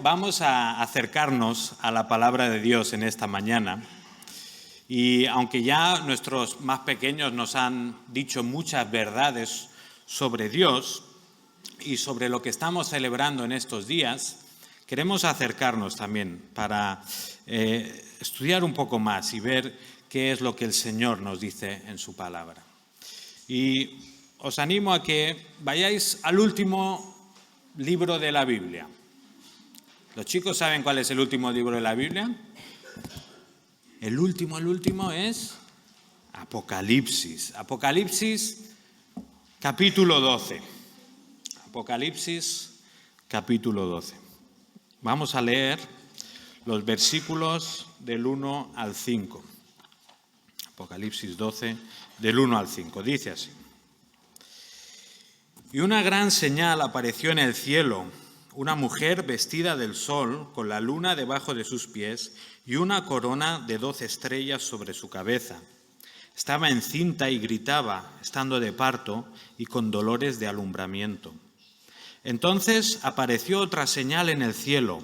vamos a acercarnos a la palabra de Dios en esta mañana. Y aunque ya nuestros más pequeños nos han dicho muchas verdades sobre Dios y sobre lo que estamos celebrando en estos días, queremos acercarnos también para estudiar un poco más y ver qué es lo que el Señor nos dice en su palabra. Y os animo a que vayáis al último libro de la Biblia. ¿Los chicos saben cuál es el último libro de la Biblia? El último es Apocalipsis. Apocalipsis, capítulo 12. Apocalipsis, capítulo 12. Vamos a leer los versículos del 1 al 5. Apocalipsis 12, del 1 al 5. Dice así. Y una gran señal apareció en el cielo, una mujer vestida del sol, con la luna debajo de sus pies y una corona de 12 estrellas sobre su cabeza. Estaba encinta y gritaba, estando de parto y con dolores de alumbramiento. Entonces apareció otra señal en el cielo.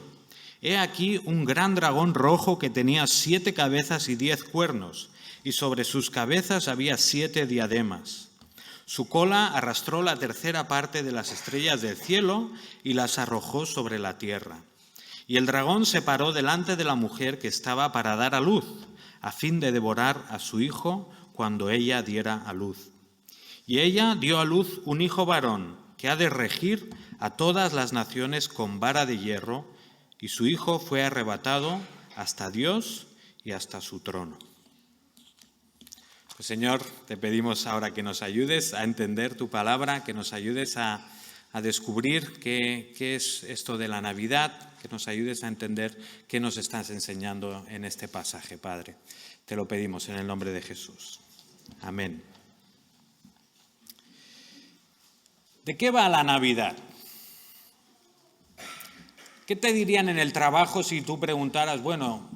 He aquí un gran dragón rojo que tenía 7 cabezas y 10 cuernos, y sobre sus cabezas había 7 diademas. Su cola arrastró la tercera parte de las estrellas del cielo y las arrojó sobre la tierra. Y el dragón se paró delante de la mujer que estaba para dar a luz, a fin de devorar a su hijo cuando ella diera a luz. Y ella dio a luz un hijo varón que ha de regir a todas las naciones con vara de hierro, y su hijo fue arrebatado hasta Dios y hasta su trono. Pues, Señor, te pedimos ahora que nos ayudes a entender tu palabra, que nos ayudes a descubrir qué es esto de la Navidad, que nos ayudes a entender qué nos estás enseñando en este pasaje, Padre. Te lo pedimos en el nombre de Jesús. Amén. ¿De qué va la Navidad? ¿Qué te dirían en el trabajo si tú preguntaras, bueno,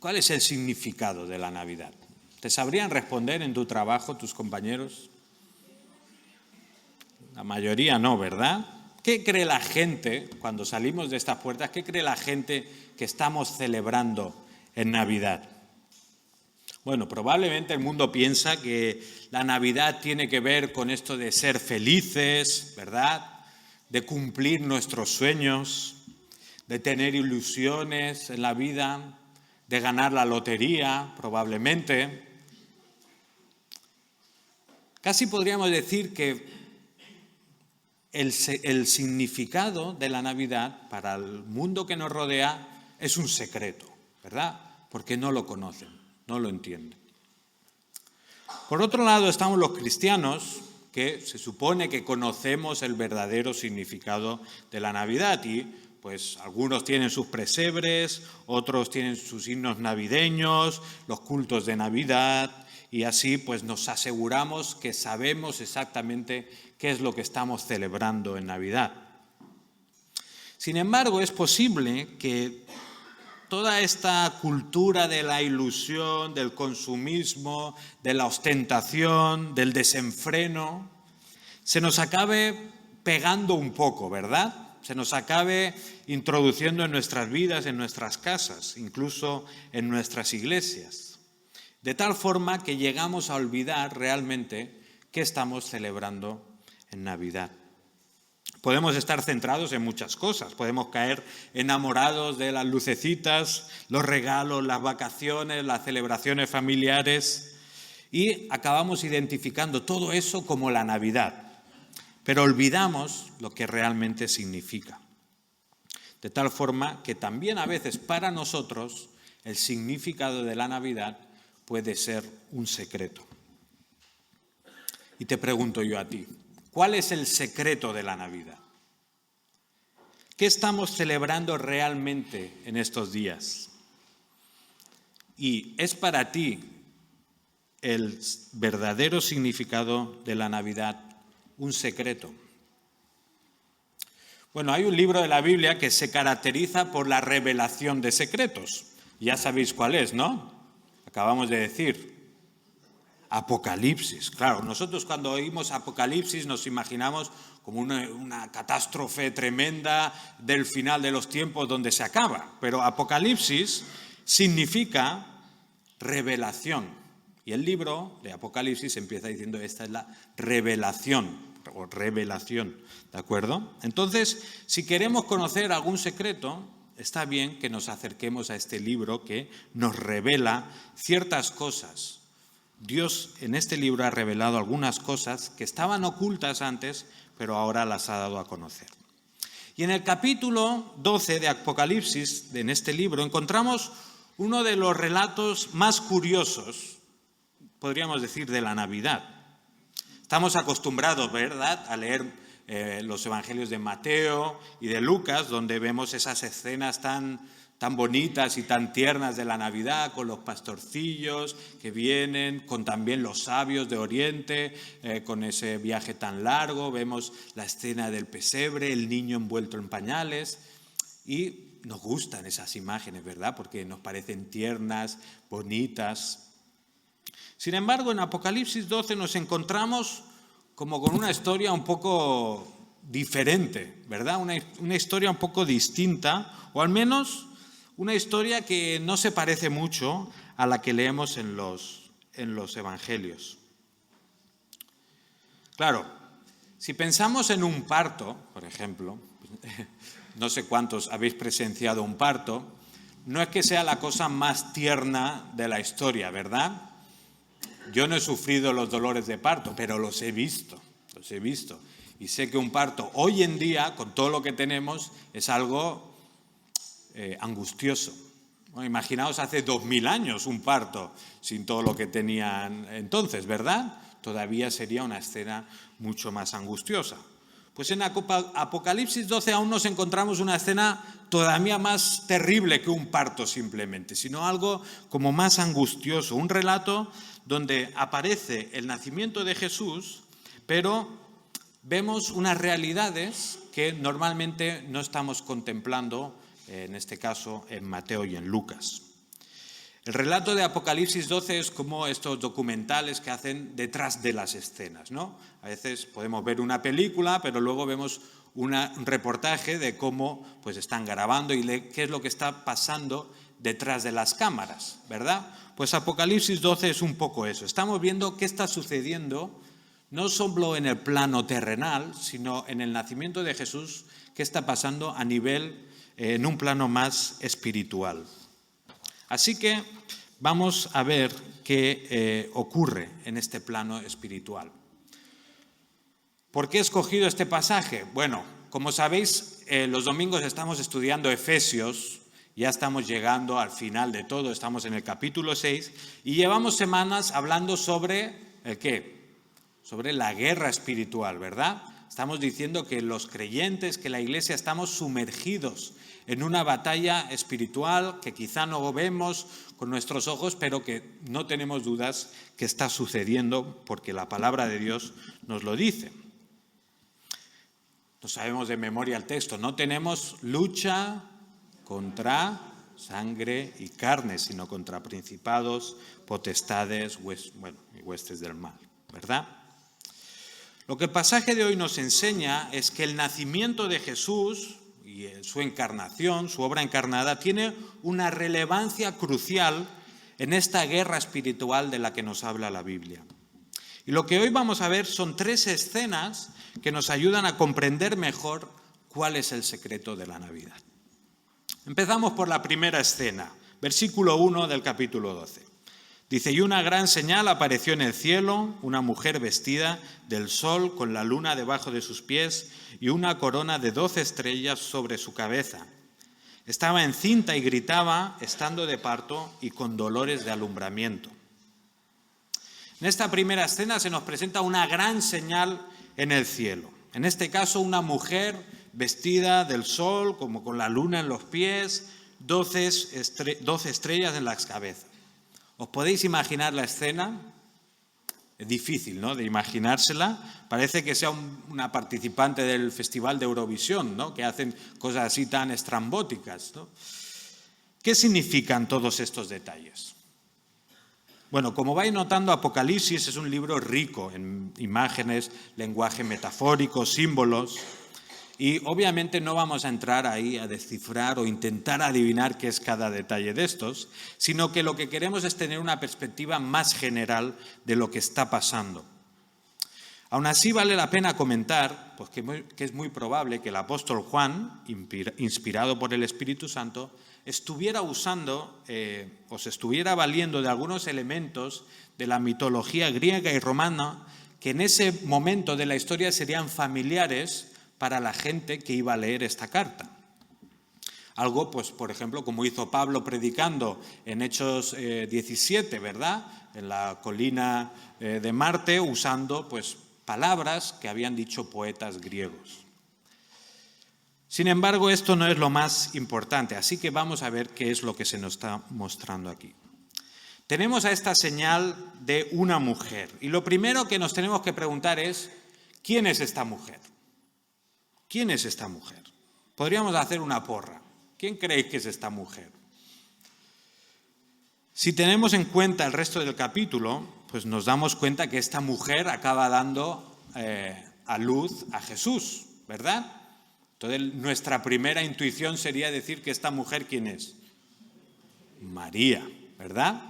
¿cuál es el significado de la Navidad? ¿Te sabrían responder en tu trabajo tus compañeros? La mayoría no, ¿verdad? ¿Qué cree la gente cuando salimos de estas puertas? ¿Qué cree la gente que estamos celebrando en Navidad? Bueno, probablemente el mundo piensa que la Navidad tiene que ver con esto de ser felices, ¿verdad? De cumplir nuestros sueños, de tener ilusiones en la vida, de ganar la lotería, probablemente. Casi podríamos decir que el significado de la Navidad para el mundo que nos rodea es un secreto, ¿verdad? Porque no lo conocen, no lo entienden. Por otro lado estamos los cristianos, que se supone que conocemos el verdadero significado de la Navidad y pues algunos tienen sus pesebres, otros tienen sus himnos navideños, los cultos de Navidad, y así pues nos aseguramos que sabemos exactamente qué es lo que estamos celebrando en Navidad. Sin embargo, es posible que toda esta cultura de la ilusión, del consumismo, de la ostentación, del desenfreno, se nos acabe pegando un poco, ¿verdad? Se nos acabe introduciendo en nuestras vidas, en nuestras casas, incluso en nuestras iglesias. De tal forma que llegamos a olvidar realmente qué estamos celebrando en Navidad. Podemos estar centrados en muchas cosas, podemos caer enamorados de las lucecitas, los regalos, las vacaciones, las celebraciones familiares y acabamos identificando todo eso como la Navidad, pero olvidamos lo que realmente significa. De tal forma que también a veces para nosotros el significado de la Navidad puede ser un secreto. Y te pregunto yo a ti, ¿cuál es el secreto de la Navidad? ¿Qué estamos celebrando realmente en estos días? ¿Y es para ti el verdadero significado de la Navidad un secreto? Bueno, hay un libro de la Biblia que se caracteriza por la revelación de secretos. Ya sabéis cuál es, ¿no? Acabamos de decir, Apocalipsis. Claro, nosotros cuando oímos Apocalipsis nos imaginamos como una catástrofe tremenda del final de los tiempos donde se acaba. Pero Apocalipsis significa revelación. Y el libro de Apocalipsis empieza diciendo esta es la revelación, o revelación, ¿de acuerdo? Entonces, si queremos conocer algún secreto, está bien que nos acerquemos a este libro que nos revela ciertas cosas. Dios en este libro ha revelado algunas cosas que estaban ocultas antes, pero ahora las ha dado a conocer. Y en el capítulo 12 de Apocalipsis, en este libro, encontramos uno de los relatos más curiosos, podríamos decir, de la Navidad. Estamos acostumbrados, ¿verdad?, a leer los evangelios de Mateo y de Lucas, donde vemos esas escenas tan bonitas y tan tiernas de la Navidad, con los pastorcillos que vienen, con también los sabios de Oriente, con ese viaje tan largo. Vemos la escena del pesebre, el niño envuelto en pañales, y nos gustan esas imágenes, ¿verdad?, porque nos parecen tiernas, bonitas. Sin embargo, en Apocalipsis 12 nos encontramos como con una historia un poco diferente, ¿verdad? Una historia un poco distinta, o al menos una historia que no se parece mucho a la que leemos en los evangelios. Claro, si pensamos en un parto, por ejemplo, no sé cuántos habéis presenciado un parto, no es que sea la cosa más tierna de la historia, ¿verdad? Yo no he sufrido los dolores de parto, pero los he visto. Y sé que un parto hoy en día, con todo lo que tenemos, es algo angustioso. Bueno, imaginaos hace 2000 años un parto sin todo lo que tenían entonces, ¿verdad? Todavía sería una escena mucho más angustiosa. Pues en Apocalipsis 12 aún nos encontramos una escena todavía más terrible que un parto simplemente, sino algo como más angustioso, un relato donde aparece el nacimiento de Jesús, pero vemos unas realidades que normalmente no estamos contemplando, en este caso en Mateo y en Lucas. El relato de Apocalipsis 12 es como estos documentales que hacen detrás de las escenas, ¿no? A veces podemos ver una película, pero luego vemos un reportaje de cómo pues, están grabando y qué es lo que está pasando detrás de las cámaras, ¿verdad? Pues Apocalipsis 12 es un poco eso. Estamos viendo qué está sucediendo, no solo en el plano terrenal, sino en el nacimiento de Jesús, qué está pasando a nivel, en un plano más espiritual. Así que vamos a ver qué ocurre en este plano espiritual. ¿Por qué he escogido este pasaje? Bueno, como sabéis, los domingos estamos estudiando Efesios, ya estamos llegando al final de todo, estamos en el capítulo 6 y llevamos semanas hablando sobre ¿el qué? Sobre la guerra espiritual, ¿verdad? Estamos diciendo que los creyentes, que la Iglesia, estamos sumergidos en una batalla espiritual que quizá no vemos con nuestros ojos, pero que no tenemos dudas que está sucediendo porque la palabra de Dios nos lo dice. No sabemos de memoria el texto, no tenemos lucha contra sangre y carne, sino contra principados, potestades, y huestes del mal, ¿verdad? Lo que el pasaje de hoy nos enseña es que el nacimiento de Jesús y su encarnación, su obra encarnada, tiene una relevancia crucial en esta guerra espiritual de la que nos habla la Biblia. Y lo que hoy vamos a ver son 3 escenas que nos ayudan a comprender mejor cuál es el secreto de la Navidad. Empezamos por la primera escena, versículo 1 del capítulo 12. Dice, y una gran señal apareció en el cielo, una mujer vestida del sol con la luna debajo de sus pies y una corona de 12 estrellas sobre su cabeza. Estaba encinta y gritaba, estando de parto y con dolores de alumbramiento. En esta primera escena se nos presenta una gran señal en el cielo. En este caso, una mujer vestida del sol, como con la luna en los pies, 12 estrellas en las cabezas. ¿Os podéis imaginar la escena? Es difícil, ¿no?, de imaginársela. Parece que sea una participante del Festival de Eurovisión, ¿no?, que hacen cosas así tan estrambóticas, ¿no? ¿Qué significan todos estos detalles? Bueno, como vais notando, Apocalipsis es un libro rico en imágenes, lenguaje metafórico, símbolos, y obviamente no vamos a entrar ahí a descifrar o intentar adivinar qué es cada detalle de estos, sino que lo que queremos es tener una perspectiva más general de lo que está pasando. Aún así vale la pena comentar pues, que es muy probable que el apóstol Juan, inspirado por el Espíritu Santo, estuviera usando o se estuviera valiendo de algunos elementos de la mitología griega y romana que en ese momento de la historia serían familiares para la gente que iba a leer esta carta. Algo, pues, por ejemplo, como hizo Pablo predicando en Hechos 17, ¿verdad? En la colina de Marte, usando pues, palabras que habían dicho poetas griegos. Sin embargo, esto no es lo más importante, así que vamos a ver qué es lo que se nos está mostrando aquí. Tenemos a esta señal de una mujer, y lo primero que nos tenemos que preguntar es, ¿quién es esta mujer? ¿Quién es esta mujer? Podríamos hacer una porra. ¿Quién creéis que es esta mujer? Si tenemos en cuenta el resto del capítulo, pues nos damos cuenta que esta mujer acaba dando a luz a Jesús, ¿verdad? Entonces, nuestra primera intuición sería decir que esta mujer, ¿quién es? María, ¿verdad?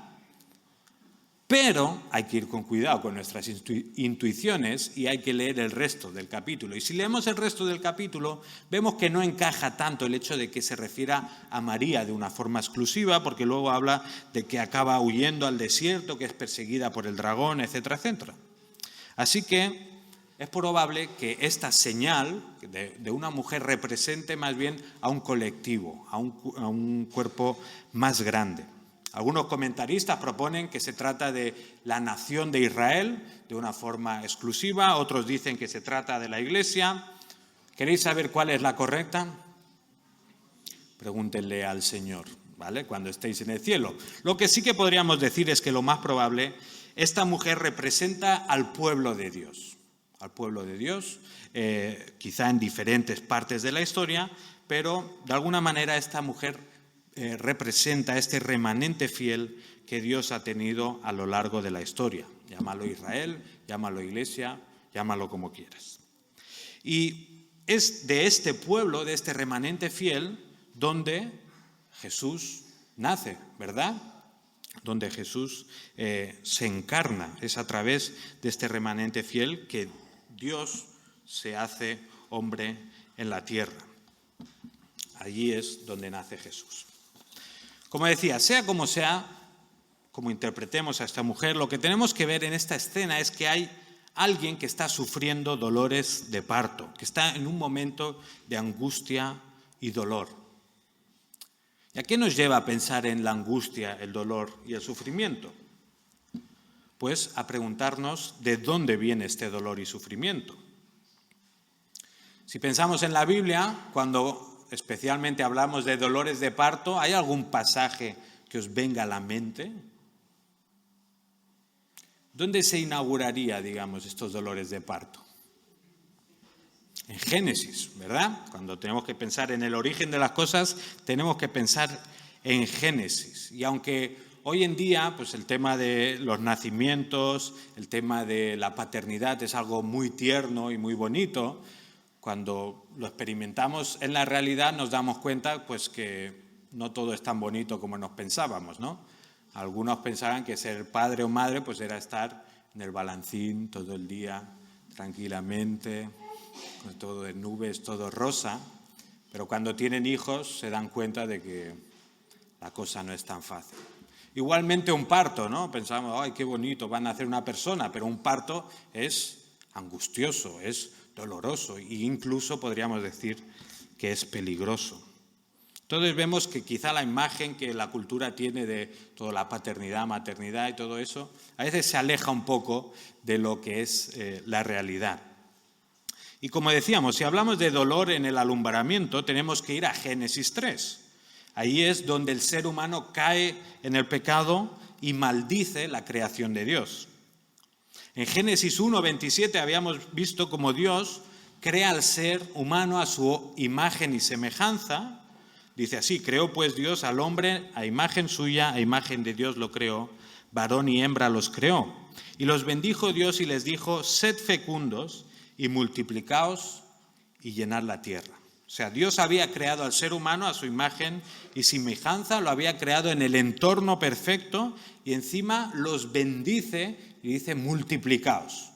Pero hay que ir con cuidado con nuestras intuiciones y hay que leer el resto del capítulo. Y si leemos el resto del capítulo, vemos que no encaja tanto el hecho de que se refiera a María de una forma exclusiva, porque luego habla de que acaba huyendo al desierto, que es perseguida por el dragón, etcétera, etcétera. Así que es probable que esta señal de una mujer represente más bien a un colectivo, a un cuerpo más grande. Algunos comentaristas proponen que se trata de la nación de Israel de una forma exclusiva, otros dicen que se trata de la Iglesia. ¿Queréis saber cuál es la correcta? Pregúntenle al Señor, ¿vale? Cuando estéis en el cielo. Lo que sí que podríamos decir es que lo más probable, esta mujer representa al pueblo de Dios. Al pueblo de Dios, quizá en diferentes partes de la historia, pero de alguna manera esta mujer representa este remanente fiel que Dios ha tenido a lo largo de la historia. Llámalo Israel, llámalo Iglesia, llámalo como quieras. Y es de este pueblo, de este remanente fiel, donde Jesús nace, ¿verdad? Donde Jesús se encarna. Es a través de este remanente fiel que Dios se hace hombre en la tierra. Allí es donde nace Jesús. Como decía, sea, como interpretemos a esta mujer, lo que tenemos que ver en esta escena es que hay alguien que está sufriendo dolores de parto, que está en un momento de angustia y dolor. ¿Y a qué nos lleva a pensar en la angustia, el dolor y el sufrimiento? Pues a preguntarnos de dónde viene este dolor y sufrimiento. Si pensamos en la Biblia, cuando especialmente hablamos de dolores de parto, ¿hay algún pasaje que os venga a la mente? ¿Dónde se inauguraría, digamos, estos dolores de parto? En Génesis, ¿verdad? Cuando tenemos que pensar en el origen de las cosas, tenemos que pensar en Génesis. Y aunque hoy en día, pues el tema de los nacimientos, el tema de la paternidad es algo muy tierno y muy bonito, cuando lo experimentamos en la realidad nos damos cuenta pues, que no todo es tan bonito como nos pensábamos, ¿no? Algunos pensaban que ser padre o madre pues, era estar en el balancín todo el día, tranquilamente, con todo de nubes, todo rosa, pero cuando tienen hijos se dan cuenta de que la cosa no es tan fácil. Igualmente un parto, ¿no? Pensamos, ¡ay, qué bonito, van a nacer una persona! Pero un parto es angustioso, es doloroso e incluso podríamos decir que es peligroso. Entonces vemos que quizá la imagen que la cultura tiene de toda la paternidad, maternidad y todo eso, a veces se aleja un poco de lo que es la realidad. Y como decíamos, si hablamos de dolor en el alumbramiento, tenemos que ir a Génesis 3. Ahí es donde el ser humano cae en el pecado y maldice la creación de Dios. En Génesis 1:27 habíamos visto cómo Dios crea al ser humano a su imagen y semejanza. Dice así, creó pues Dios al hombre a imagen suya, a imagen de Dios lo creó, varón y hembra los creó. Y los bendijo Dios y les dijo: sed fecundos y multiplicaos y llenad la tierra. O sea, Dios había creado al ser humano a su imagen y semejanza, lo había creado en el entorno perfecto y encima los bendice y dice: multiplicaos,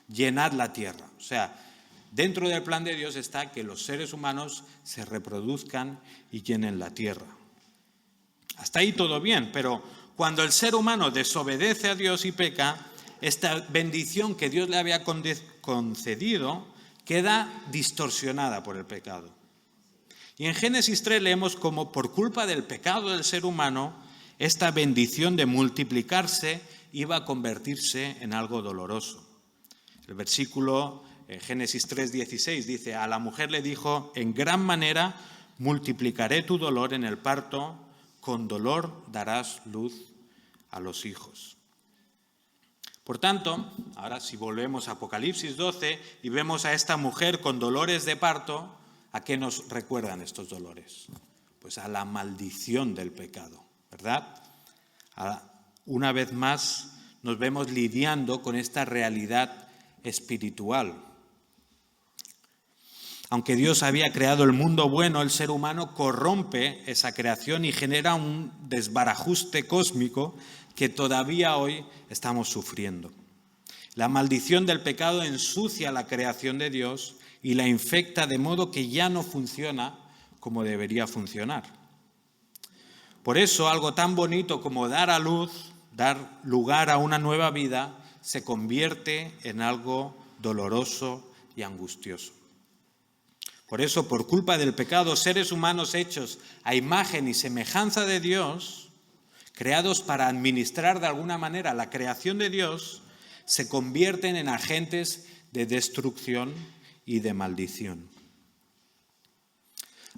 llenad la tierra. O sea, dentro del plan de Dios está que los seres humanos se reproduzcan y llenen la tierra. Hasta ahí todo bien, pero cuando el ser humano desobedece a Dios y peca, esta bendición que Dios le había concedido queda distorsionada por el pecado. Y en Génesis 3 leemos como por culpa del pecado del ser humano, esta bendición de multiplicarse iba a convertirse en algo doloroso. El versículo Génesis 3:16 dice: a la mujer le dijo: en gran manera multiplicaré tu dolor en el parto, con dolor darás luz a los hijos. Por tanto, ahora si volvemos a Apocalipsis 12 y vemos a esta mujer con dolores de parto, ¿a qué nos recuerdan estos dolores? Pues a la maldición del pecado, ¿verdad? Una vez más nos vemos lidiando con esta realidad espiritual. Aunque Dios había creado el mundo bueno, el ser humano corrompe esa creación y genera un desbarajuste cósmico que todavía hoy estamos sufriendo. La maldición del pecado ensucia la creación de Dios y la infecta de modo que ya no funciona como debería funcionar. Por eso, algo tan bonito como dar a luz, dar lugar a una nueva vida, se convierte en algo doloroso y angustioso. Por eso, por culpa del pecado, seres humanos hechos a imagen y semejanza de Dios, creados para administrar de alguna manera la creación de Dios, se convierten en agentes de destrucción y de maldición.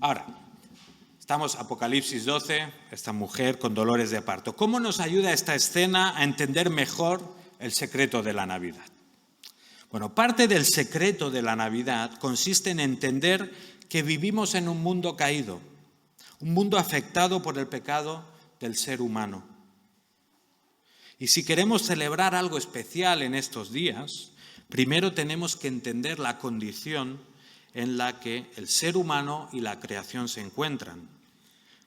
Ahora, estamos en Apocalipsis 12, esta mujer con dolores de parto. ¿Cómo nos ayuda esta escena a entender mejor el secreto de la Navidad? Bueno, parte del secreto de la Navidad consiste en entender que vivimos en un mundo caído, un mundo afectado por el pecado del ser humano. Y si queremos celebrar algo especial en estos días, primero tenemos que entender la condición en la que el ser humano y la creación se encuentran.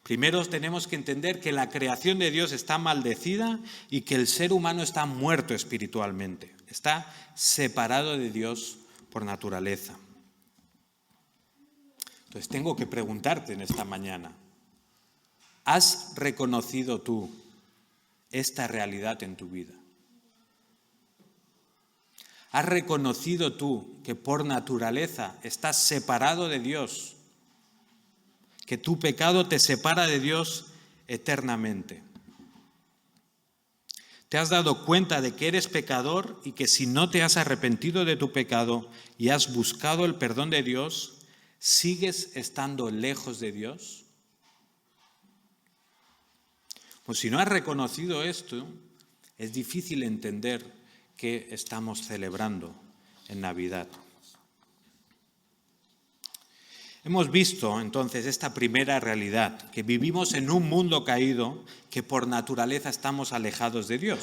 Primero tenemos que entender que la creación de Dios está maldecida y que el ser humano está muerto espiritualmente, está separado de Dios por naturaleza. Entonces tengo que preguntarte en esta mañana, ¿has reconocido tú esta realidad en tu vida? ¿Has reconocido tú que por naturaleza estás separado de Dios? Que tu pecado te separa de Dios eternamente. ¿Te has dado cuenta de que eres pecador y que si no te has arrepentido de tu pecado y has buscado el perdón de Dios, sigues estando lejos de Dios? Pues si no has reconocido esto, es difícil entender qué estamos celebrando en Navidad. Hemos visto entonces esta primera realidad, que vivimos en un mundo caído, que por naturaleza estamos alejados de Dios.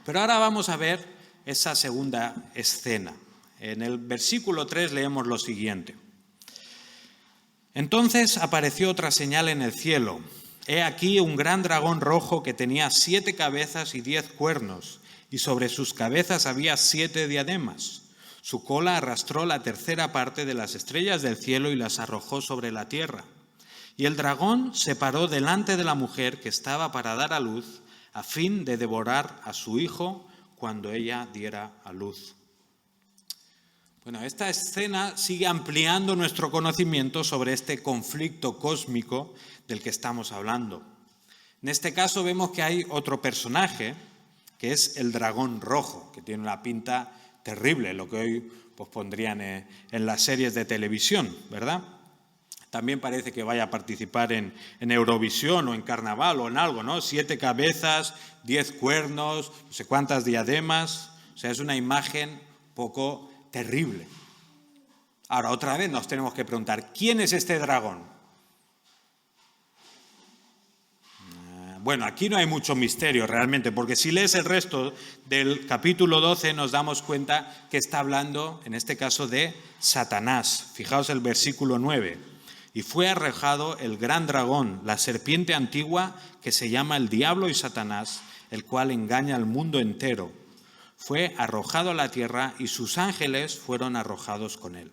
Pero ahora vamos a ver esa segunda escena. En el versículo 3 leemos lo siguiente. Entonces apareció otra señal en el cielo. He aquí un gran dragón rojo que tenía 7 cabezas y 10 cuernos, y sobre sus cabezas había 7 diademas. Su cola arrastró la tercera parte de las estrellas del cielo y las arrojó sobre la tierra. Y el dragón se paró delante de la mujer que estaba para dar a luz, a fin de devorar a su hijo cuando ella diera a luz. Bueno, esta escena sigue ampliando nuestro conocimiento sobre este conflicto cósmico del que estamos hablando. En este caso vemos que hay otro personaje, que es el dragón rojo, que tiene una pinta terrible, lo que hoy pues, pondrían en las series de televisión, ¿verdad? También parece que vaya a participar en Eurovisión o en Carnaval o en algo, ¿no? 7 cabezas, 10 cuernos, no sé cuántas diademas. O sea, es una imagen poco terrible. Ahora, otra vez nos tenemos que preguntar, ¿quién es este dragón? Bueno, aquí no hay mucho misterio realmente, porque si lees el resto del capítulo 12 nos damos cuenta que está hablando, en este caso, de Satanás. Fijaos el versículo 9. Y fue arrojado el gran dragón, la serpiente antigua que se llama el diablo y Satanás, el cual engaña al mundo entero. Fue arrojado a la tierra y sus ángeles fueron arrojados con él.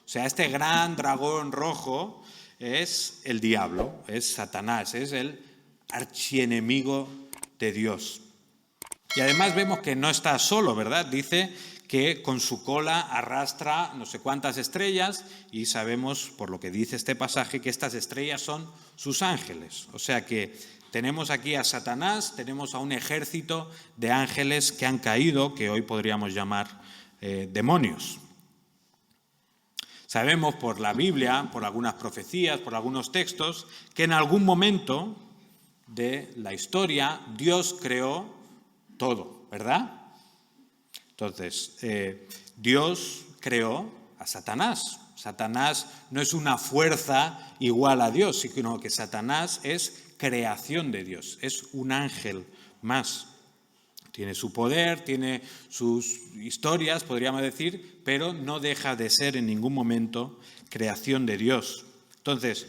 O sea, este gran dragón rojo es el diablo, es Satanás, es el archienemigo de Dios. Y además vemos que no está solo, ¿verdad? Dice que con su cola arrastra no sé cuántas estrellas y sabemos, por lo que dice este pasaje, que estas estrellas son sus ángeles. O sea que tenemos aquí a Satanás, tenemos a un ejército de ángeles que han caído, que hoy podríamos llamar demonios. Sabemos por la Biblia, por algunas profecías, por algunos textos, que en algún momento de la historia Dios creó todo, ¿verdad? Entonces, Dios creó a Satanás. Satanás no es una fuerza igual a Dios, sino que Satanás es creación de Dios, es un ángel más. Tiene su poder, tiene sus historias, podríamos decir, pero no deja de ser en ningún momento creación de Dios. Entonces,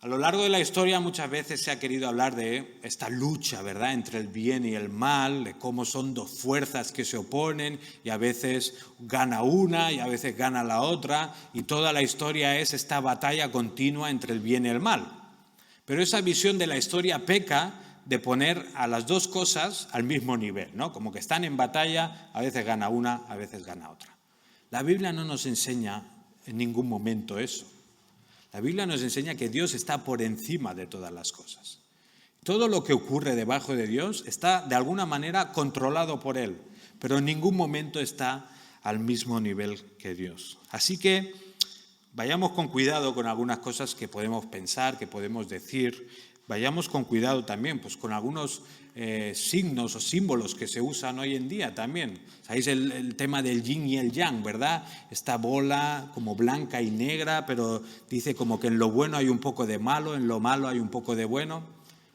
a lo largo de la historia muchas veces se ha querido hablar de esta lucha, ¿verdad?, entre el bien y el mal, de cómo son dos fuerzas que se oponen y a veces gana una y a veces gana la otra, y toda la historia es esta batalla continua entre el bien y el mal. Pero esa visión de la historia peca de poner a las dos cosas al mismo nivel, ¿no? Como que están en batalla, a veces gana una, a veces gana otra. La Biblia no nos enseña en ningún momento eso. La Biblia nos enseña que Dios está por encima de todas las cosas. Todo lo que ocurre debajo de Dios está de alguna manera controlado por Él, pero en ningún momento está al mismo nivel que Dios. Así que vayamos con cuidado con algunas cosas que podemos pensar, que podemos decir. Vayamos con cuidado también pues, con algunos signos o símbolos que se usan hoy en día también. ¿Sabéis el tema del yin y el yang, verdad? Esta bola como blanca y negra, pero dice como que en lo bueno hay un poco de malo, en lo malo hay un poco de bueno.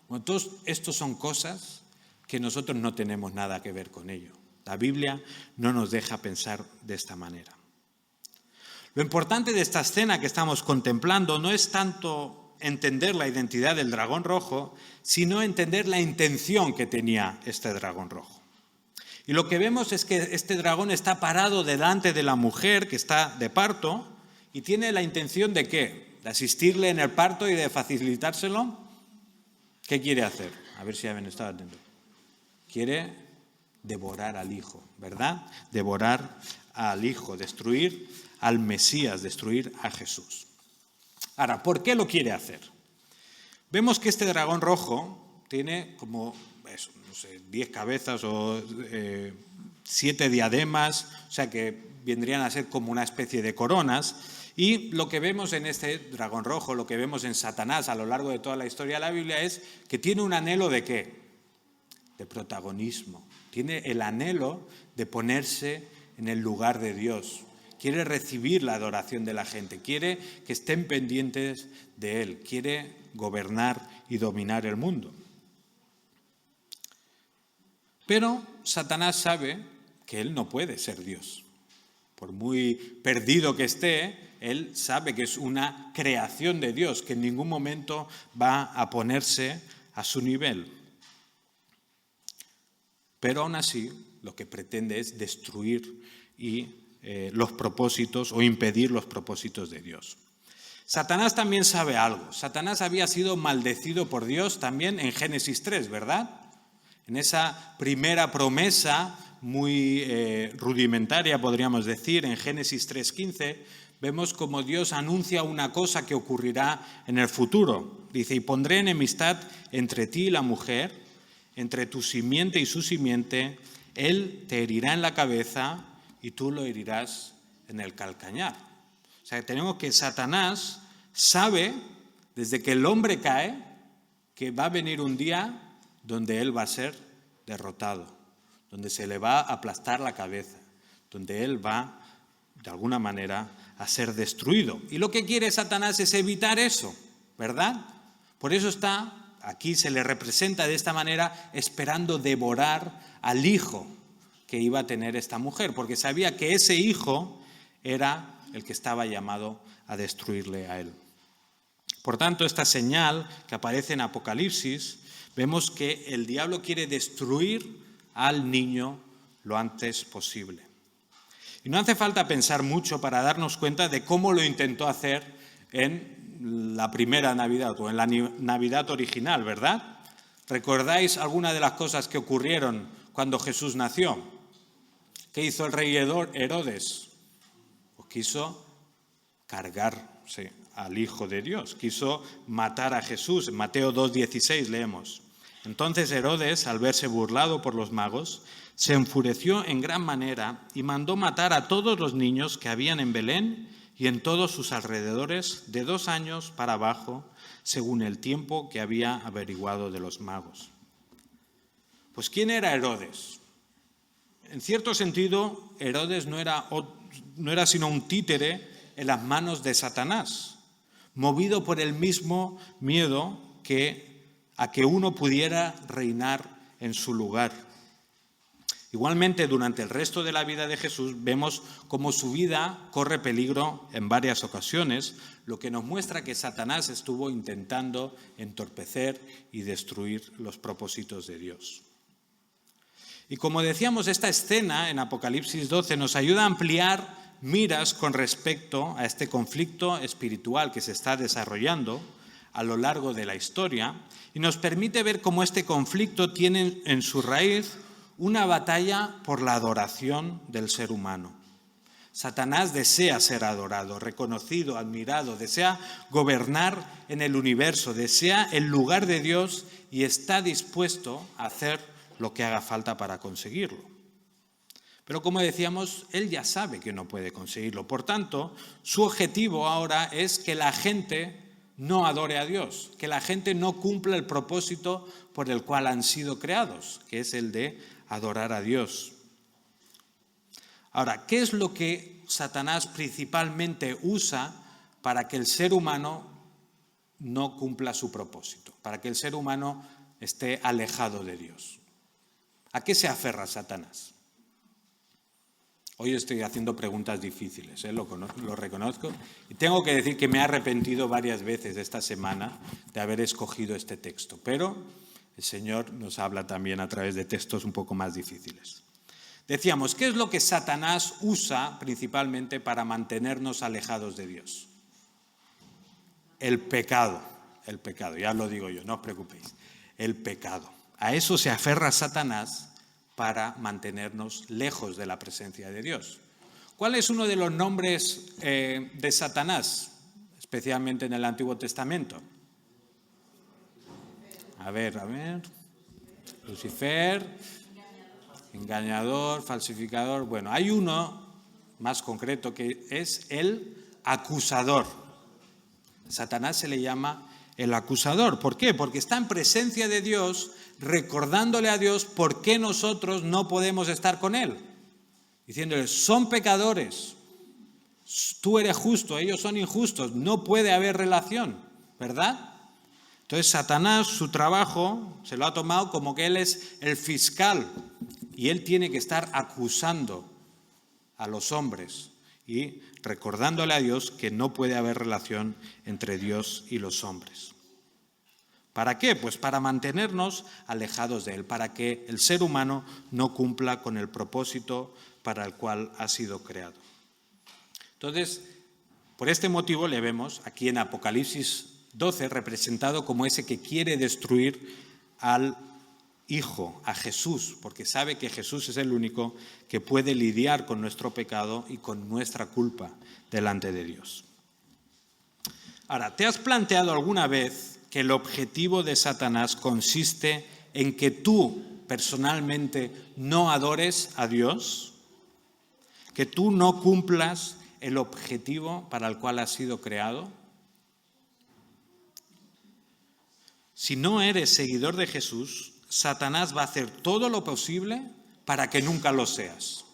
Bueno, todos estos son cosas que nosotros no tenemos nada que ver con ello. La Biblia no nos deja pensar de esta manera. Lo importante de esta escena que estamos contemplando no es tanto entender la identidad del dragón rojo, sino entender la intención que tenía este dragón rojo. Y lo que vemos es que este dragón está parado delante de la mujer que está de parto y tiene la intención de ¿qué? De asistirle en el parto y de facilitárselo. ¿Qué quiere hacer? A ver si habían estado atentos. Quiere devorar al hijo, ¿verdad? Devorar al hijo, destruir al Mesías, destruir a Jesús. Ahora, ¿por qué lo quiere hacer? Vemos que este dragón rojo tiene como, no sé, 10 cabezas o 7 diademas, o sea que vendrían a ser como una especie de coronas. Y lo que vemos en este dragón rojo, lo que vemos en Satanás a lo largo de toda la historia de la Biblia es que tiene un anhelo ¿de qué? De protagonismo. Tiene el anhelo de ponerse en el lugar de Dios. Quiere recibir la adoración de la gente, quiere que estén pendientes de él, quiere gobernar y dominar el mundo. Pero Satanás sabe que él no puede ser Dios. Por muy perdido que esté, él sabe que es una creación de Dios, que en ningún momento va a ponerse a su nivel. Pero aún así, lo que pretende es destruir los propósitos o impedir los propósitos de Dios. Satanás también sabe algo. Satanás había sido maldecido por Dios también en Génesis 3, ¿verdad? En esa primera promesa muy rudimentaria, podríamos decir, en Génesis 3:15, vemos como Dios anuncia una cosa que ocurrirá en el futuro. Dice, y pondré enemistad entre ti y la mujer, entre tu simiente y su simiente, él te herirá en la cabeza y tú lo herirás en el calcañar. O sea, tenemos que Satanás sabe, desde que el hombre cae, que va a venir un día donde él va a ser derrotado, donde se le va a aplastar la cabeza, donde él va, de alguna manera, a ser destruido. Y lo que quiere Satanás es evitar eso, ¿verdad? Por eso está aquí se le representa de esta manera esperando devorar al hijo que iba a tener esta mujer, porque sabía que ese hijo era el que estaba llamado a destruirle a él. Por tanto, esta señal que aparece en Apocalipsis, vemos que el diablo quiere destruir al niño lo antes posible. Y no hace falta pensar mucho para darnos cuenta de cómo lo intentó hacer en la primera Navidad o en la Navidad original, ¿verdad? ¿Recordáis alguna de las cosas que ocurrieron cuando Jesús nació? ¿Qué hizo el rey Herodes? Pues quiso cargarse al Hijo de Dios, quiso matar a Jesús. En Mateo 2,16 leemos: entonces Herodes, al verse burlado por los magos, se enfureció en gran manera y mandó matar a todos los niños que habían en Belén y en todos sus alrededores de 2 años para abajo, según el tiempo que había averiguado de los magos. Pues ¿quién era Herodes? En cierto sentido, Herodes no era sino un títere en las manos de Satanás, movido por el mismo miedo a que uno pudiera reinar en su lugar. Igualmente, durante el resto de la vida de Jesús, vemos cómo su vida corre peligro en varias ocasiones, lo que nos muestra que Satanás estuvo intentando entorpecer y destruir los propósitos de Dios. Y como decíamos, esta escena en Apocalipsis 12 nos ayuda a ampliar miras con respecto a este conflicto espiritual que se está desarrollando a lo largo de la historia y nos permite ver cómo este conflicto tiene en su raíz una batalla por la adoración del ser humano. Satanás desea ser adorado, reconocido, admirado, desea gobernar en el universo, desea el lugar de Dios y está dispuesto a hacer lo que haga falta para conseguirlo. Pero como decíamos, él ya sabe que no puede conseguirlo. Por tanto, su objetivo ahora es que la gente no adore a Dios, que la gente no cumpla el propósito por el cual han sido creados, que es el de adorar a Dios. Ahora, ¿qué es lo que Satanás principalmente usa para que el ser humano no cumpla su propósito, para que el ser humano esté alejado de Dios? ¿A qué se aferra Satanás? Hoy estoy haciendo preguntas difíciles, lo reconozco, y tengo que decir que me he arrepentido varias veces esta semana de haber escogido este texto, pero el Señor nos habla también a través de textos un poco más difíciles. Decíamos, ¿qué es lo que Satanás usa principalmente para mantenernos alejados de Dios? El pecado, ya lo digo yo, no os preocupéis, el pecado. A eso se aferra Satanás para mantenernos lejos de la presencia de Dios. ¿Cuál es uno de los nombres de Satanás, especialmente en el Antiguo Testamento? A ver. Lucifer, engañador, falsificador. Bueno, hay uno más concreto que es el acusador. Satanás se le llama el acusador. ¿Por qué? Porque está en presencia de Dios, recordándole a Dios por qué nosotros no podemos estar con Él. Diciéndole, son pecadores, tú eres justo, ellos son injustos, no puede haber relación, ¿verdad? Entonces Satanás, su trabajo, se lo ha tomado como que él es el fiscal y él tiene que estar acusando a los hombres y recordándole a Dios que no puede haber relación entre Dios y los hombres. ¿Para qué? Pues para mantenernos alejados de Él, para que el ser humano no cumpla con el propósito para el cual ha sido creado. Entonces, por este motivo le vemos aquí en Apocalipsis 12 representado como ese que quiere destruir al Hijo, a Jesús, porque sabe que Jesús es el único que puede lidiar con nuestro pecado y con nuestra culpa delante de Dios. Ahora, ¿te has planteado alguna vez que el objetivo de Satanás consiste en que tú personalmente no adores a Dios? ¿Que tú no cumplas el objetivo para el cual has sido creado? Si no eres seguidor de Jesús, Satanás va a hacer todo lo posible para que nunca lo seas.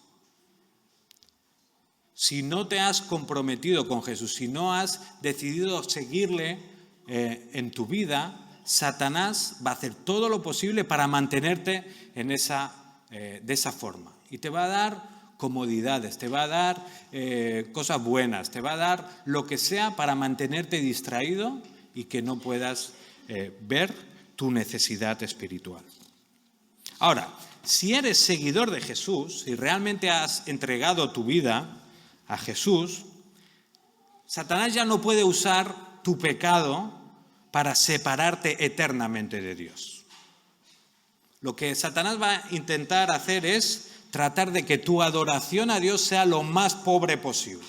Si no te has comprometido con Jesús, si no has decidido seguirle en tu vida, Satanás va a hacer todo lo posible para mantenerte de esa forma. Y te va a dar comodidades, te va a dar cosas buenas, te va a dar lo que sea para mantenerte distraído y que no puedas ver tu necesidad espiritual. Ahora, si eres seguidor de Jesús, si realmente has entregado tu vida a Jesús, Satanás ya no puede usar tu pecado para separarte eternamente de Dios. Lo que Satanás va a intentar hacer es tratar de que tu adoración a Dios sea lo más pobre posible.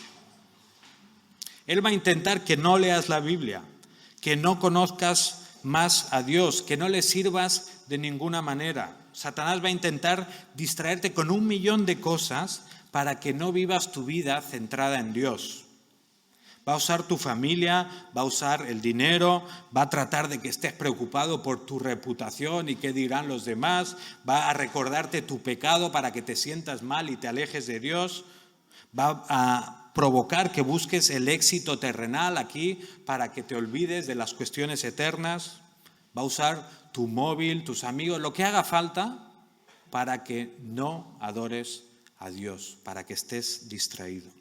Él va a intentar que no leas la Biblia, que no conozcas más a Dios, que no le sirvas de ninguna manera. Satanás va a intentar distraerte con 1.000.000 de cosas para que no vivas tu vida centrada en Dios. Va a usar tu familia, va a usar el dinero, va a tratar de que estés preocupado por tu reputación y qué dirán los demás, va a recordarte tu pecado para que te sientas mal y te alejes de Dios, va a provocar que busques el éxito terrenal aquí para que te olvides de las cuestiones eternas, va a usar tu móvil, tus amigos, lo que haga falta para que no adores a Dios, para que estés distraído.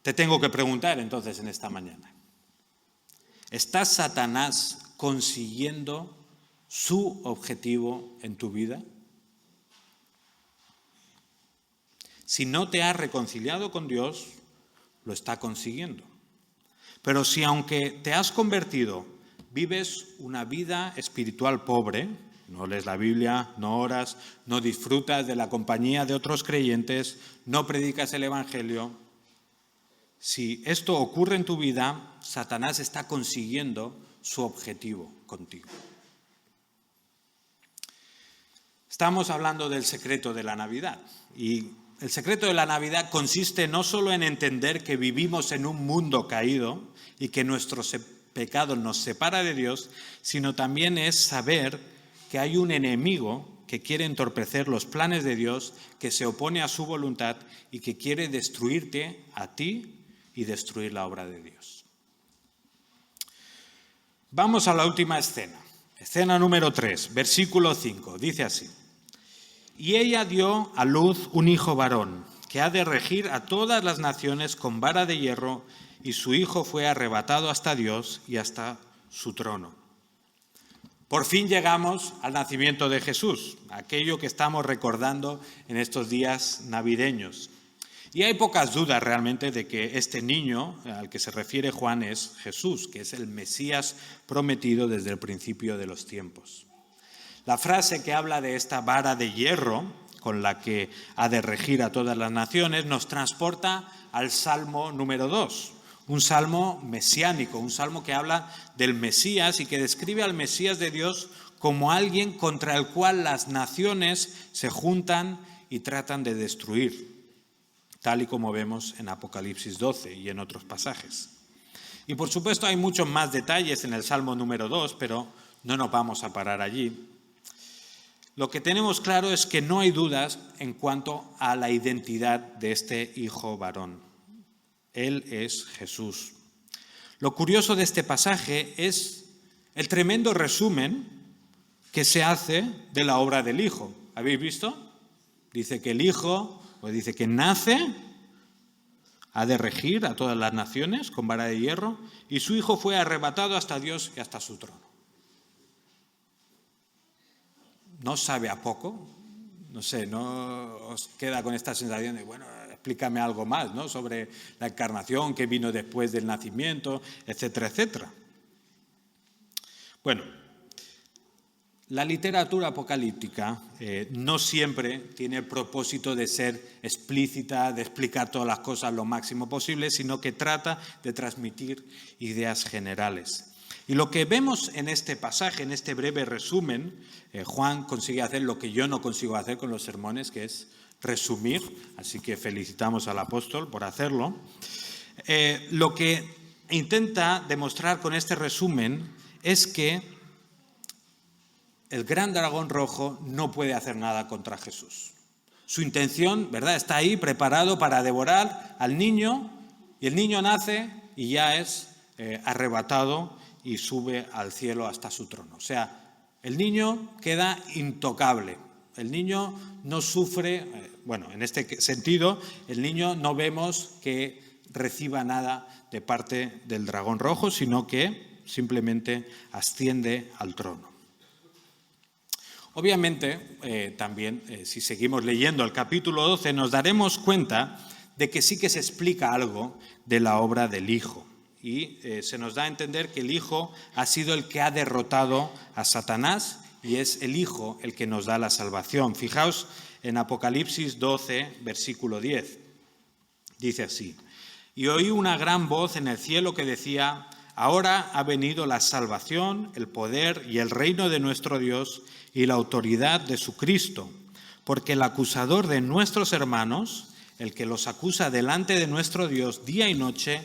Te tengo que preguntar entonces en esta mañana, ¿está Satanás consiguiendo su objetivo en tu vida? Si no te has reconciliado con Dios, lo está consiguiendo. Pero si aunque te has convertido, vives una vida espiritual pobre, no lees la Biblia, no oras, no disfrutas de la compañía de otros creyentes, no predicas el Evangelio, si esto ocurre en tu vida, Satanás está consiguiendo su objetivo contigo. Estamos hablando del secreto de la Navidad y el secreto de la Navidad consiste no solo en entender que vivimos en un mundo caído y que nuestro pecado nos separa de Dios, sino también es saber que hay un enemigo que quiere entorpecer los planes de Dios, que se opone a su voluntad y que quiere destruirte a ti y destruir la obra de Dios. Vamos a la última escena. Escena número 3, versículo 5. Dice así: Y ella dio a luz un hijo varón, que ha de regir a todas las naciones con vara de hierro, y su hijo fue arrebatado hasta Dios y hasta su trono. Por fin llegamos al nacimiento de Jesús, aquello que estamos recordando en estos días navideños. Y hay pocas dudas realmente de que este niño al que se refiere Juan es Jesús, que es el Mesías prometido desde el principio de los tiempos. La frase que habla de esta vara de hierro con la que ha de regir a todas las naciones nos transporta al Salmo número 2, un salmo mesiánico, un salmo que habla del Mesías y que describe al Mesías de Dios como alguien contra el cual las naciones se juntan y tratan de destruir, tal y como vemos en Apocalipsis 12 y en otros pasajes. Y por supuesto hay muchos más detalles en el Salmo número 2, pero no nos vamos a parar allí. Lo que tenemos claro es que no hay dudas en cuanto a la identidad de este hijo varón. Él es Jesús. Lo curioso de este pasaje es el tremendo resumen que se hace de la obra del Hijo. ¿Habéis visto? Dice que el Hijo, pues dice que nace, ha de regir a todas las naciones con vara de hierro, y su Hijo fue arrebatado hasta Dios y hasta su trono. ¿No sabe a poco? No sé, ¿no os queda con esta sensación de, bueno, explícame algo más, ¿no?, sobre la encarnación que vino después del nacimiento, etcétera, etcétera? Bueno, la literatura apocalíptica no siempre tiene el propósito de ser explícita, de explicar todas las cosas lo máximo posible, sino que trata de transmitir ideas generales. Y lo que vemos en este pasaje, en este breve resumen, Juan consigue hacer lo que yo no consigo hacer con los sermones, que es resumir, así que felicitamos al apóstol por hacerlo. Lo que intenta demostrar con este resumen es que el gran dragón rojo no puede hacer nada contra Jesús. Su intención, ¿verdad?, está ahí preparado para devorar al niño, y el niño nace y ya es arrebatado y sube al cielo hasta su trono. O sea, el niño queda intocable. El niño no sufre, en este sentido, el niño no vemos que reciba nada de parte del dragón rojo, sino que simplemente asciende al trono. Obviamente, también, si seguimos leyendo el capítulo 12, nos daremos cuenta de que sí que se explica algo de la obra del Hijo. Y se nos da a entender que el Hijo ha sido el que ha derrotado a Satanás y es el Hijo el que nos da la salvación. Fijaos en Apocalipsis 12, versículo 10. Dice así: y oí una gran voz en el cielo que decía: ahora ha venido la salvación, el poder y el reino de nuestro Dios y la autoridad de su Cristo, porque el acusador de nuestros hermanos, el que los acusa delante de nuestro Dios día y noche,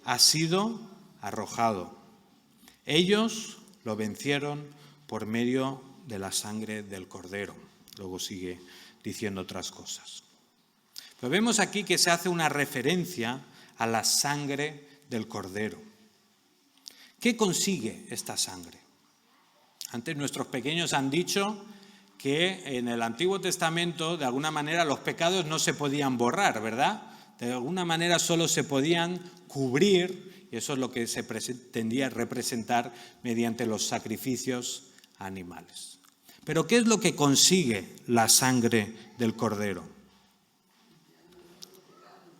ha sido arrojado. Ellos lo vencieron por medio de la sangre del Cordero. Luego sigue diciendo otras cosas. Pero vemos aquí que se hace una referencia a la sangre del Cordero. ¿Qué consigue esta sangre? Antes nuestros pequeños han dicho que en el Antiguo Testamento, de alguna manera, los pecados no se podían borrar, ¿verdad? De alguna manera solo se podían cubrir, y eso es lo que se pretendía representar mediante los sacrificios animales. Pero ¿qué es lo que consigue la sangre del Cordero?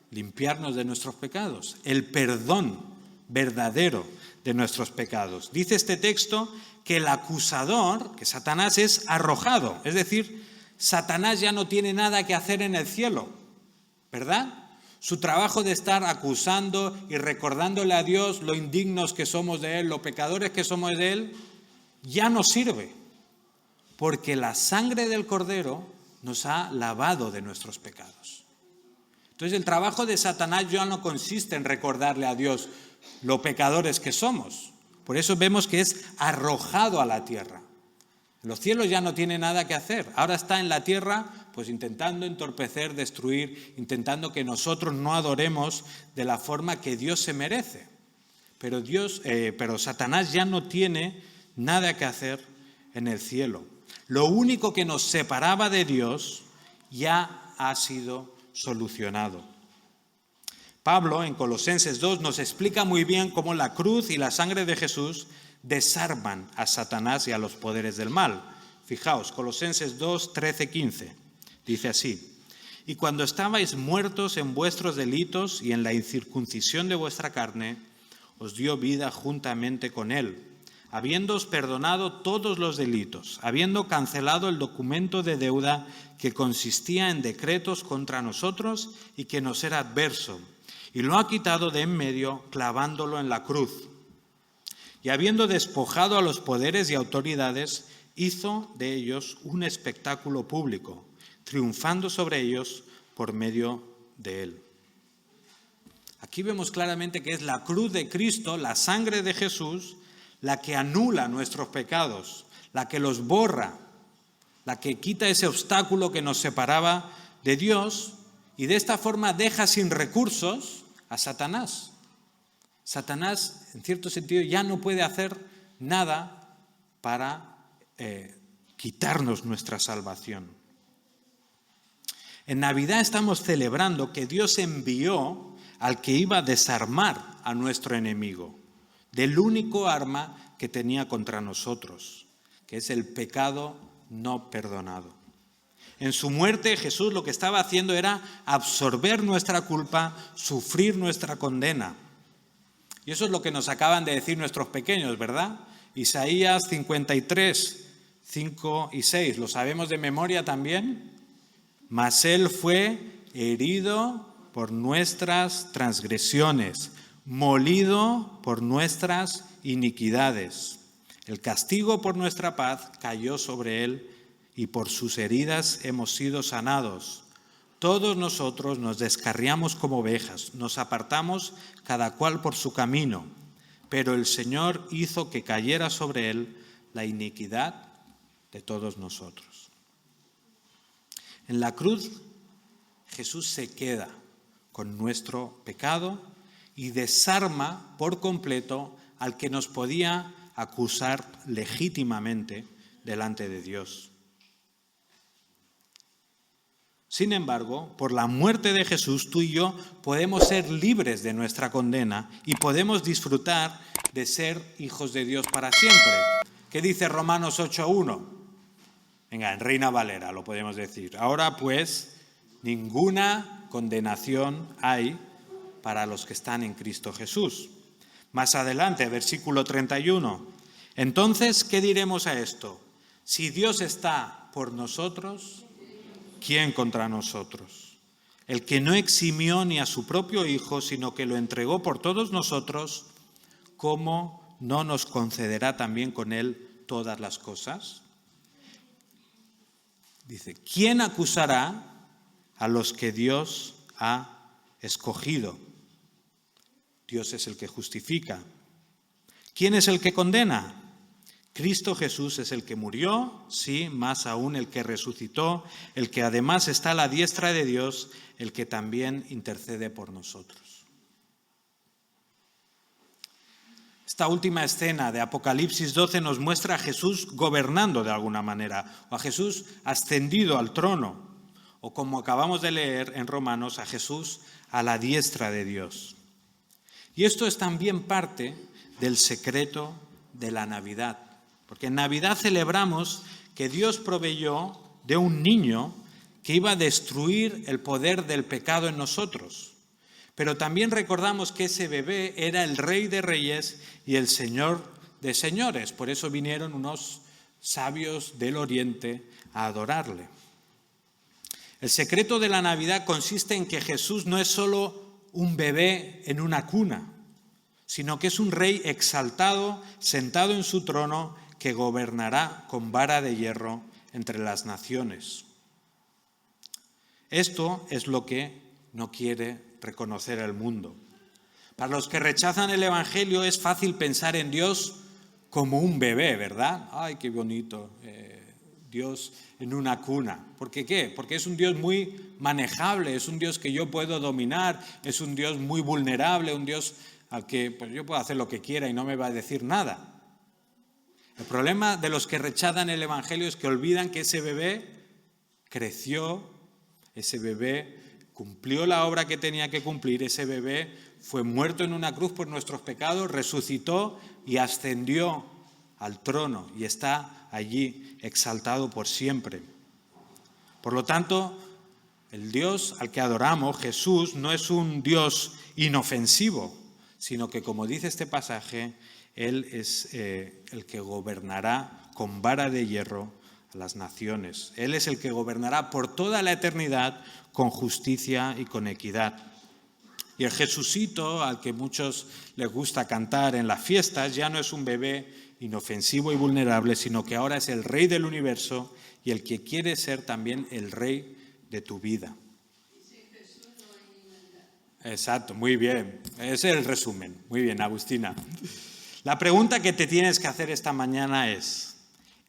Limpiarnos de nuestros pecados, el perdón verdadero de nuestros pecados. Dice este texto que el acusador, que Satanás, es arrojado, es decir, Satanás ya no tiene nada que hacer en el cielo, ¿verdad? Su trabajo de estar acusando y recordándole a Dios lo indignos que somos de Él, lo pecadores que somos de Él, ya no sirve, porque la sangre del Cordero nos ha lavado de nuestros pecados. Entonces el trabajo de Satanás ya no consiste en recordarle a Dios lo pecadores que somos. Por eso vemos que es arrojado a la tierra. En los cielos ya no tiene nada que hacer. Ahora está en la tierra, pues intentando entorpecer, destruir, intentando que nosotros no adoremos de la forma que Dios se merece. Pero Satanás ya no tiene nada que hacer en el cielo. Lo único que nos separaba de Dios ya ha sido solucionado. Pablo, en Colosenses 2, nos explica muy bien cómo la cruz y la sangre de Jesús desarman a Satanás y a los poderes del mal. Fijaos, Colosenses 2, 13, 15. Dice así: y cuando estabais muertos en vuestros delitos y en la incircuncisión de vuestra carne, os dio vida juntamente con él, habiéndoos perdonado todos los delitos, habiendo cancelado el documento de deuda que consistía en decretos contra nosotros y que nos era adverso, y lo ha quitado de en medio, clavándolo en la cruz. Y habiendo despojado a los poderes y autoridades, hizo de ellos un espectáculo público, triunfando sobre ellos por medio de él. Aquí vemos claramente que es la cruz de Cristo, la sangre de Jesús, la que anula nuestros pecados, la que los borra, la que quita ese obstáculo que nos separaba de Dios y de esta forma deja sin recursos a Satanás. Satanás, en cierto sentido, ya no puede hacer nada para quitarnos nuestra salvación. En Navidad estamos celebrando que Dios envió al que iba a desarmar a nuestro enemigo, del único arma que tenía contra nosotros, que es el pecado no perdonado. En su muerte, Jesús lo que estaba haciendo era absorber nuestra culpa, sufrir nuestra condena. Y eso es lo que nos acaban de decir nuestros pequeños, ¿verdad? Isaías 53, 5 y 6, ¿lo sabemos de memoria también? Mas él fue herido por nuestras transgresiones, molido por nuestras iniquidades. El castigo por nuestra paz cayó sobre él y por sus heridas hemos sido sanados. Todos nosotros nos descarriamos como ovejas, nos apartamos cada cual por su camino, pero el Señor hizo que cayera sobre él la iniquidad de todos nosotros. En la cruz, Jesús se queda con nuestro pecado y desarma por completo al que nos podía acusar legítimamente delante de Dios. Sin embargo, por la muerte de Jesús, tú y yo podemos ser libres de nuestra condena y podemos disfrutar de ser hijos de Dios para siempre. ¿Qué dice Romanos 8:1? Venga, en Reina Valera lo podemos decir. Ahora pues, ninguna condenación hay para los que están en Cristo Jesús. Más adelante, versículo 31. Entonces, ¿qué diremos a esto? Si Dios está por nosotros, ¿quién contra nosotros? El que no eximió ni a su propio Hijo, sino que lo entregó por todos nosotros, ¿cómo no nos concederá también con Él todas las cosas? Dice, ¿quién acusará a los que Dios ha escogido? Dios es el que justifica. ¿Quién es el que condena? Cristo Jesús es el que murió, sí, más aún el que resucitó, el que además está a la diestra de Dios, el que también intercede por nosotros. Esta última escena de Apocalipsis 12 nos muestra a Jesús gobernando de alguna manera, o a Jesús ascendido al trono, o como acabamos de leer en Romanos, a Jesús a la diestra de Dios. Y esto es también parte del secreto de la Navidad. Porque en Navidad celebramos que Dios proveyó de un niño que iba a destruir el poder del pecado en nosotros. Pero también recordamos que ese bebé era el Rey de Reyes y el Señor de Señores. Por eso vinieron unos sabios del Oriente a adorarle. El secreto de la Navidad consiste en que Jesús no es solo un bebé en una cuna, sino que es un rey exaltado, sentado en su trono, que gobernará con vara de hierro entre las naciones. Esto es lo que no quiere reconocer el mundo. Para los que rechazan el Evangelio es fácil pensar en Dios como un bebé, ¿verdad? ¡Ay, qué bonito! Dios en una cuna. ¿Por qué qué? Porque es un Dios muy manejable, es un Dios que yo puedo dominar, es un Dios muy vulnerable, un Dios al que pues, yo puedo hacer lo que quiera y no me va a decir nada. El problema de los que rechazan el Evangelio es que olvidan que ese bebé creció, ese bebé cumplió la obra que tenía que cumplir, ese bebé fue muerto en una cruz por nuestros pecados, resucitó y ascendió al trono y está allí exaltado por siempre. Por lo tanto, el Dios al que adoramos, Jesús, no es un Dios inofensivo, sino que, como dice este pasaje, Él es el que gobernará con vara de hierro a las naciones. Él es el que gobernará por toda la eternidad con justicia y con equidad. Y el Jesucito, al que muchos les gusta cantar en las fiestas, ya no es un bebé inofensivo y vulnerable, sino que ahora es el Rey del universo y el que quiere ser también el Rey de tu vida. Exacto, muy bien. Ese es el resumen. Muy bien, Agustina. La pregunta que te tienes que hacer esta mañana ¿es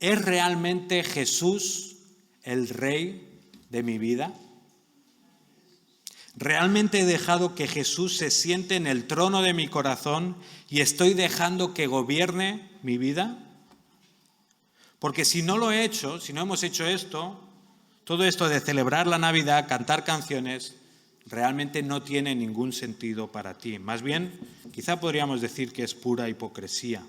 realmente Jesús el Rey de mi vida? ¿Realmente he dejado que Jesús se siente en el trono de mi corazón y estoy dejando que gobierne mi vida? Porque si no lo he hecho, si no hemos hecho esto, todo esto de celebrar la Navidad, cantar canciones, realmente no tiene ningún sentido para ti. Más bien, quizá podríamos decir que es pura hipocresía.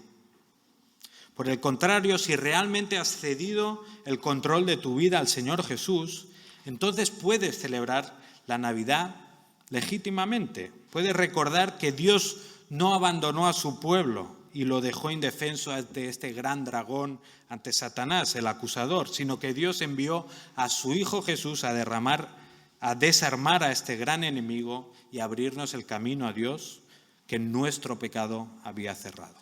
Por el contrario, si realmente has cedido el control de tu vida al Señor Jesús, entonces puedes celebrar la Navidad legítimamente. Puedes recordar que Dios no abandonó a su pueblo y lo dejó indefenso ante este gran dragón, ante Satanás, el acusador, sino que Dios envió a su Hijo Jesús a desarmar a este gran enemigo y abrirnos el camino a Dios que nuestro pecado había cerrado.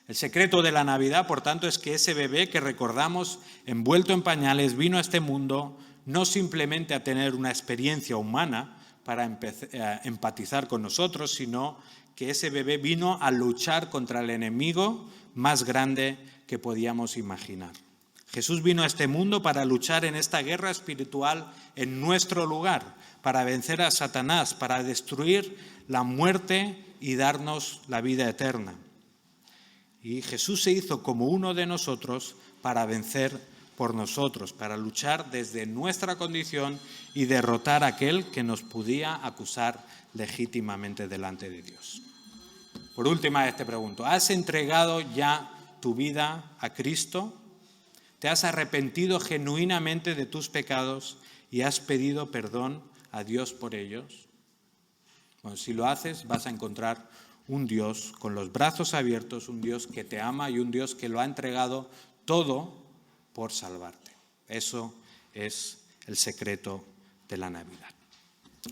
El secreto de la Navidad, por tanto, es que ese bebé que recordamos envuelto en pañales vino a este mundo no simplemente a tener una experiencia humana para empatizar con nosotros, sino que ese bebé vino a luchar contra el enemigo más grande que podíamos imaginar. Jesús vino a este mundo para luchar en esta guerra espiritual en nuestro lugar, para vencer a Satanás, para destruir la muerte y darnos la vida eterna. Y Jesús se hizo como uno de nosotros para vencer por nosotros, para luchar desde nuestra condición y derrotar a aquel que nos podía acusar legítimamente delante de Dios. Por última vez te pregunto, ¿has entregado ya tu vida a Cristo? ¿Te has arrepentido genuinamente de tus pecados y has pedido perdón a Dios por ellos? Bueno, si lo haces, vas a encontrar un Dios con los brazos abiertos, un Dios que te ama y un Dios que lo ha entregado todo por salvarte. Eso es el secreto de la Navidad.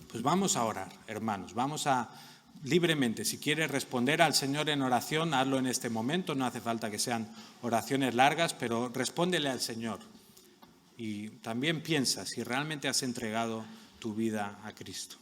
Pues vamos a orar, hermanos, vamos a libremente, si quieres responder al Señor en oración, hazlo en este momento, no hace falta que sean oraciones largas, pero respóndele al Señor. Y también piensa si realmente has entregado tu vida a Cristo.